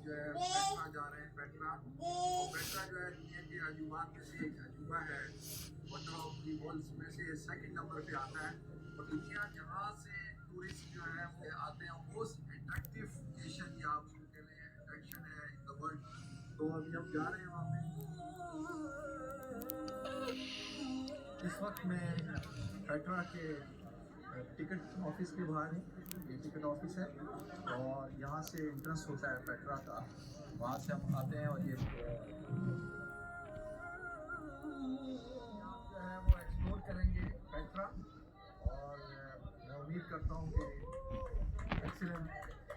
जो है पेट्रा जा रहे हैं। पेट्रा और पेट्रा जो है दुनिया के अजूबात में से एक अजूबा है। वंडर ऑफ दी वर्ल्ड में से सेकंड नंबर पे आता है। और दुनिया जहाँ से टूरिस्ट जो है वो आते हैं, मोस्ट अट्रैक्टिव नेशन या आप उसको कह लें अट्रैक्शन है इन द वर्ल्ड। तो अभी हम जा रहे हैं वहाँ पे। इस वक्त मैं पेट्रा के टिकट ऑफिस के बाहर हूँ। ये टिकट ऑफिस है और यहाँ से एंट्रेंस होता है पेट्रा का। वहाँ से हम आते हैं और ये जो है वो एक्सप्लोर करेंगे पेट्रा। और मैं उम्मीद करता हूँ कि एक्सीलेंट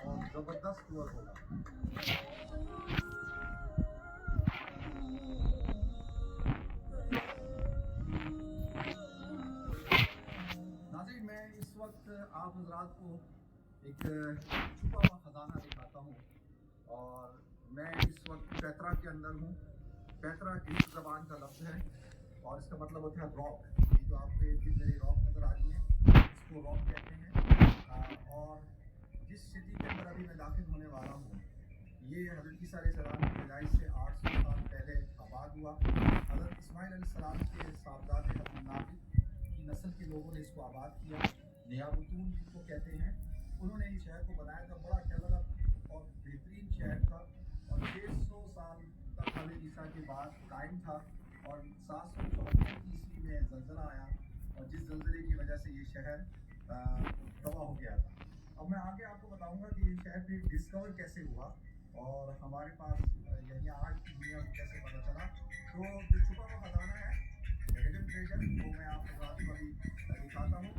और ज़बरदस्त टूर होगा। नाज़रीन, मैं इस वक्त आप हज़रात को एक छुपा हुआ ख़जाना दिखाता हूँ। और मैं इस वक्त पेट्रा के अंदर हूँ। पेट्रा ग्रीक ज़बान का लफ्ज़ है और इसका मतलब होता है रॉक। ये जो आपको मेरी रॉक नज़र आ रही है, इसको रॉक कहते हैं। और जिस सिटी के अंदर अभी मैं दाखिल होने वाला हूँ, ये हज़रत ईसा अलैहिस्सलाम की पैदाइश से 800 साल पहले आबाद हुआ। हज़रत इस्माइल अलैहिस्सलाम के साहबजादे अब्दुल नाबिल की नस्ल के लोगों ने इसको आबाद किया। नियाबतून जिनको कहते हैं, उन्होंने इस शहर को बनाया था। बड़ा डेवलप और बेहतरीन शहर था और 600 साल तक हज़रत ईसा के बाद कायम था। और 774 ईस्वी में ज़लज़ला आया और जिस ज़लज़ले की वजह से ये शहर तबाह हो गया था। अब मैं आगे आपको बताऊंगा कि ये शहर भी डिस्कवर कैसे हुआ और हमारे पास यही आज की दुनिया को कैसे पता चला। तो जो छुपा हुआ खजाना है, हिडन ट्रेजर, वो मैं आप हज़रात को अभी दिखाता हूँ।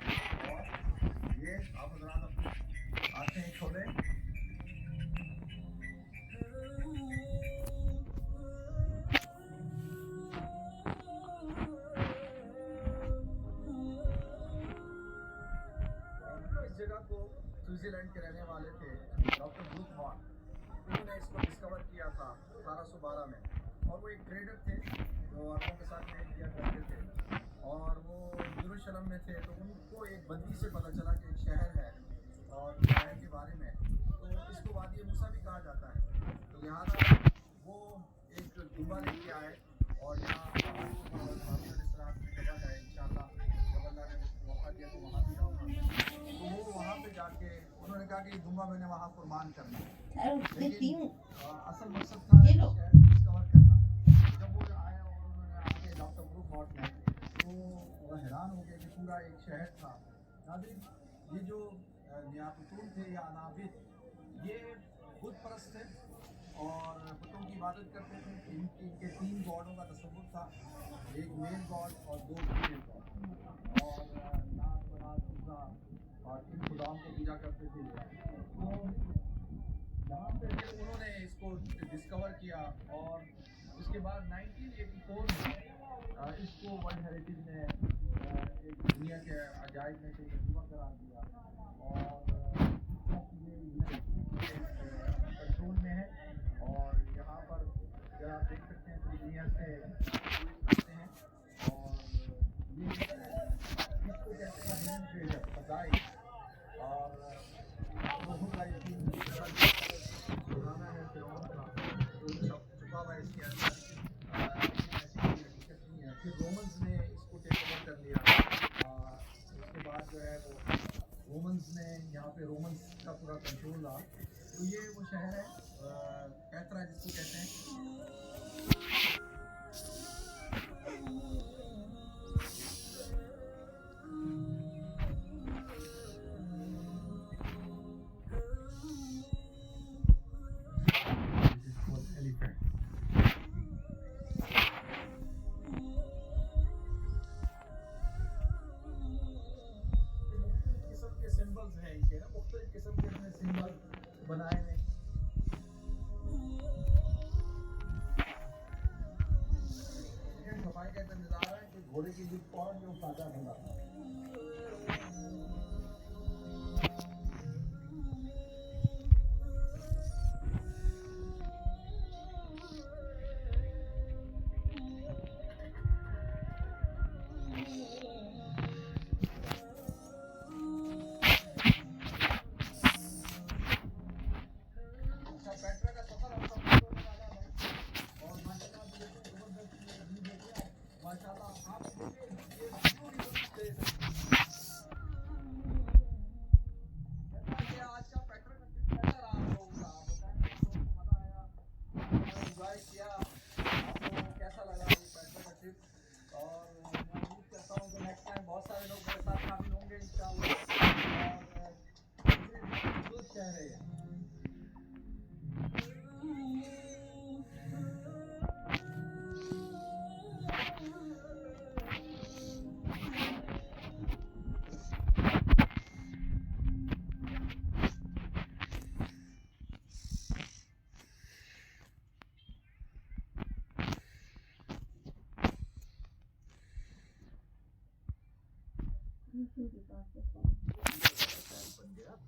और ये आप हज़रात आते हैं खोले। इस जगह को स्विट्ज़रलैंड के रहने वाले थे डॉक्टर ब्रूक हॉर्न, उन्होंने इसको डिस्कवर किया था 1812 में। और वो एक ट्रेडर थे जो अरबों के साथ ट्रेड किया करते थे और वो यरूशलेम में थे। तो उनको एक बंदी से पता चला कि एक शहर है और शहर के बारे में, तो इसको वादी मूसा भी कहा जाता है। तो लिहाजा वो एक दुम्बा लेके आए और यहाँ जगह है इंशाअल्लाह, जब अल्लाह ने मौका दिया तो वहाँ भी जाऊँगा। तो वो वहाँ पे जाके उन्होंने कहा कि दुम्बा मैंने वहाँ कुर्बान करना है, लेकिन असल मकसद था शहर डिस्कवर करना। जब वो आए और उन्होंने आके डॉक्टर ब्रूक हॉर्न ने, तो वो हैरान हो गए कि पूरा एक शहर था। नाज़रीन, ये जो नियाबतून थे या अनाबित, ये बुत परस्त थे और बुतों की इबादत करते थे। इनके 3 गॉडों का तसव्वुर था, एक मेल गॉड और 2 फीमेल गॉड। और नात बनात उज़्ज़ा और इन खुदाओं को पूजा करते थे। तो यहाँ पे फिर उन्होंने इसको डिस्कवर किया और उसके बाद 1984 में इसको वर्ल्ड हेरिटेज में एक दुनिया के अजायब में से एक अजूबा करार दिया। और ये यूनेस्को के कंट्रोल में है। और यहाँ पर जो आप देख सकते हैं पूरी दुनिया से आते हैं। और ये इसको कहते हैं हिडन ट्रेजर, खजाइन। और बहुत सारी पुराना है फिरौन का, तो छुपा हुआ है इसके अंदर। ऐसी हकीकत नहीं है। फिर रोमन्स ने इसको टेक ओवर कर लिया। उसके बाद जो है वो रोमन्स ने यहाँ पे रोमन्स का पूरा कंट्रोल रहा। तो ये वो शहर है पेट्रा जिसको कहते हैं। सिंबल्स हैं इनके ना, मुख्तलिफ किस्म के इसमें सिंबल बनाए हैं। सफाई का इंतजार है कि घोड़े की जिद कौन जो फायदा होगा। पेट्रा का सफर बन गया तो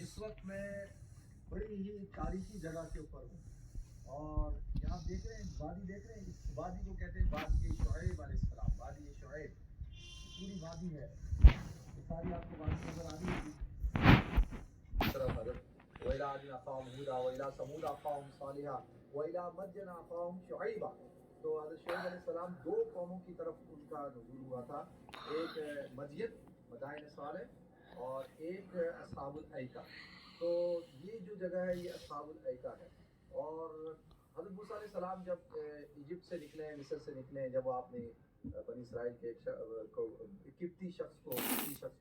इस वक्त मैं बड़ी ही तारीखी जगह के ऊपर हूँ और यहाँ देख रहे हैं वादी देख रहे हैं इस वादी को कहते हैं वादी शुएब अलैहिस्सलाम वादी शुएब पूरी वादी है ये सारी आपको वादी नजर आ रही होगी तरफ हजरत वैला आदिना कौम हुदा वैला समूदा कौम सालिहा वैला मदयना कौम शुएबा तो हजरत शुएब अलैहिस्सलाम दो कौमों की तरफ उनका नुज़ूल हुआ था एक मदयन मदाइन सालेह और एक अस्हाबुल ऐका तो ये जो जगह है ये अस्हाबुल ऐका है और हज़रत मूसा अलैहिस्सलाम जब इजिप्ट से निकले हैं मिस्र से निकले हैं जब आपने बनी इसराइल के एक किप्ती शख्स को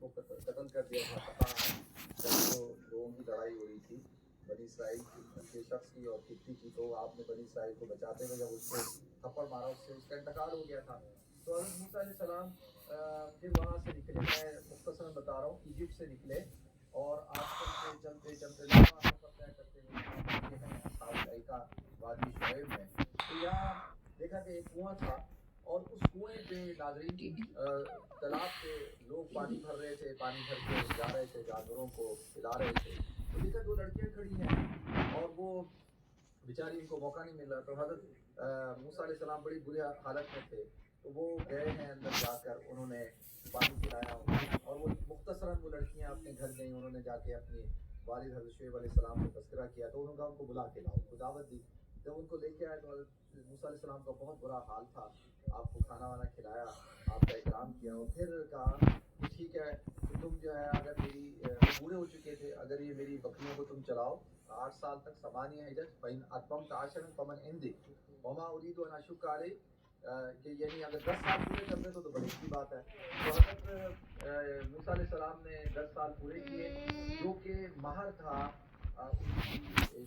कत्ल कर दिया था पता है जब तो लोगों की लड़ाई हो रही थी बनी इसराइल के शख्स की और किप्ती की तो आपने बनी इसराइल को बचाते हुए जब उसको थप्पड़ मारा उससे उसका इंतकाल हो गया था تو حضرت موسیٰ علیہ السلام پھر وہاں سے نکلے. میں مختصراً بتا رہا ہوں. ایجپٹ سے نکلے اور آج چلتے چلتے لمبا سفر طے کرتے ہوئے اصحاب الایکا وادی شعیب میں. تو یہاں دیکھا کہ ایک کنواں تھا اور اس کنویں پہ ناظرین تالاب پہ لوگ پانی بھر رہے تھے, پانی بھر کے جا رہے تھے, جانوروں کو پلا رہے تھے. تو دیکھا 2 لڑکیاں کھڑی ہیں اور وہ بیچاری ان کو موقع نہیں مل رہا. تو حضرت موسیٰ علیہ السلام بڑی بری حالت میں تھے, تو وہ گئے ہیں اندر جا کر, انہوں نے پانی پلایا اور وہ مختصراً وہ لڑکیاں اپنے گھر گئیں. انہوں نے جا کے اپنی والد حضرت شعیب علیہ السلام سے تذکرہ کیا, تو انہوں نے ان کو بلا کے لاؤ, ان کو دعوت دی. جب ان کو لے کے آئے تو حضرت موسیٰ علیہ السلام کا بہت برا حال تھا. آپ کو کھانا وانا کھلایا, آپ کا اکرام کیا, اور پھر کہا کہ ٹھیک ہے کہ تم جو ہے اگر میری بوڑھے ہو چکے تھے, اگر یہ میری بکریوں کو تم چلاؤ 8 سال تک, 8 حجج فإن أتممت 10 فمن عندي وما أريد أن أشق عليك, کہ یعنی اگر 10 سال پورے کر دیں تو بڑی اچھی بات ہے. تو حضرت موسیٰ علیہ السلام نے 10 سال پورے کیے, جو کہ مہر تھا ان کی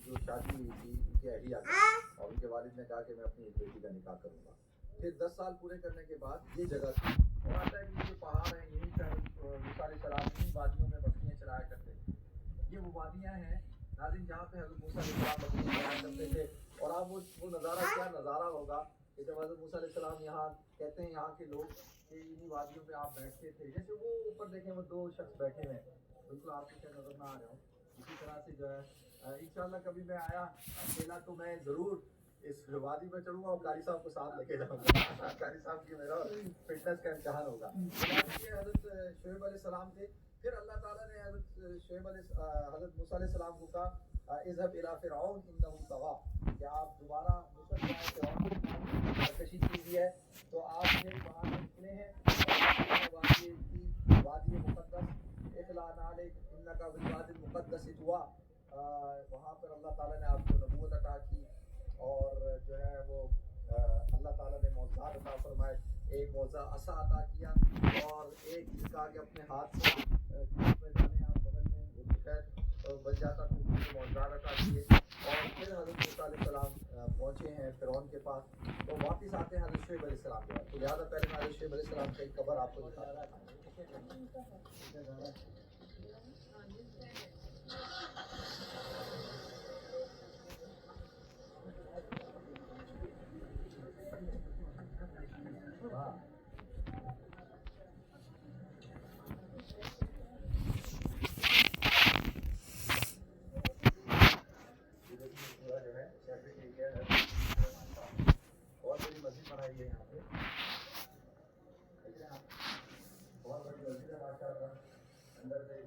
جو شادی ہوئی تھی ان کی اہلیہ کا, اور ان کے والد نے کہا کہ میں اپنی ایک بیٹی کا نکاح کروں گا. پھر 10 سال پورے کرنے کے بعد یہ جگہ تھی, اور آتا ہے کہ یہ جو پہاڑ ہیں یہیں پر موسیٰ علیہ السلام انہیں وادیوں میں بکریاں چرایا کرتے تھے. یہ وہ وادیاں ہیں ناظرین جہاں پہ حضرت موسیٰ علیہ السلام بکریاں چرایا کرتے تھے. اور آپ وہ نظارہ کیا نظارہ ہوگا کہ جب حضرت موسیٰ علیہ السلام یہاں کہتے ہیں یہاں کے لوگ کہ انہیں وادیوں پہ آپ بیٹھتے تھے, جیسے وہ اوپر دیکھیں وہ 2 شخص بیٹھے ہیں, بالکل آپ کو کیا نظر نہ آ رہے ہوں. اسی طرح سے جو ہے انشاءاللہ کبھی میں آیا اکیلا تو میں ضرور اس وادی میں چڑھوں گا اور قاری صاحب کو ساتھ لے کے جاؤں گا. قاری صاحب کی میرا فٹنس کا امتحان ہوگا. یہ حضرت شعیب علیہ السلام تھے. پھر اللہ تعالیٰ نے حضرت موسیٰ علیہ السلام کو کہا اذهب الى فرعون انه طغى, کہ آپ دوبارہ مصر جائیں, فرعون کی سرکشی کی ہوئی ہے. تو آپ پھر وہاں سے نکلے ہیں وادی مقدس اخلا نالک انک بالوادی المقدس طوى, وہاں پر اللہ تعالیٰ نے آپ کو نبوت عطا کی, اور جو ہے وہ اللہ تعالیٰ نے معجزات عطا فرمائے. ایک معجزہ عصا عطا کیا, اور ایک جس کا کہ اپنے ہاتھ سے میں جانے آپ بغل میں خیر بن جاتا تو معجزات عطا کیے. اور پھر حضرت موسیٰ علیہ السلام پہنچے ہیں فرعون کے پاس, تو واپس آتے ہیں حضرت شعیب علیہ السلام کے پاس. تو لہٰذا پہلے میں حضرت شعیب علیہ السلام کی قبر آپ کو دکھا رہا ہاں. اور بڑی مسجد بنائی ہے یہاں پہ, بہت بڑی مسجد ہے ماشاء اللہ. اندر سے